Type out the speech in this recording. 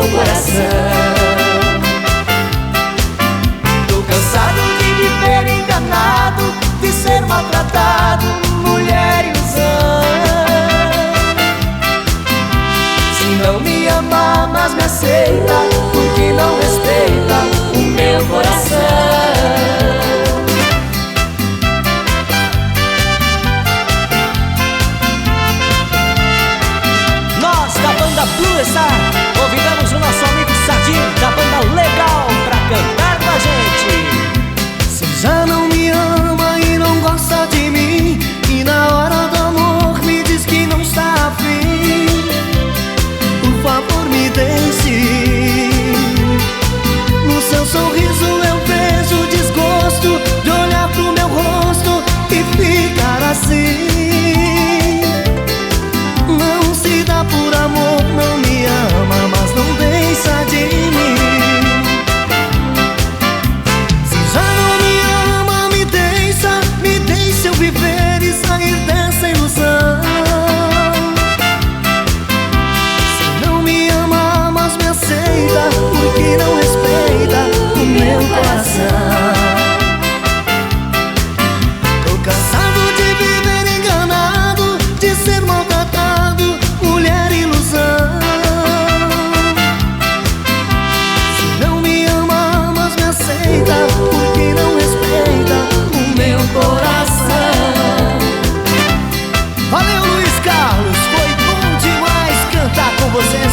meu coração. Tô cansado de viver enganado, de ser maltratado, mulher ilusão. Se não me ama, mas me aceita, porque não respeita o meu coração. Blue Star, convidamos o nosso amigo Sadim da banda Legal pra cantar com a gente. Você já não me ama e não gosta de mim, e na hora do amor me diz que não está afim. Por favor, me deixe. No seu sorriso eu vejo desgosto de olhar pro meu rosto e ficar assim. Não se dá por amor, não me ama, mas não deixa de mim. Se já não me ama, me deixa eu viver e sair dessa ilusão. Se não me ama, mas me aceita, porque não respeita o meu coração. Tô cansado de viver enganado, de ser maltratado, mulher ilusão. Se não me ama, mas me aceita, porque não respeita o meu coração. Valeu, Luiz Carlos, foi bom demais cantar com vocês.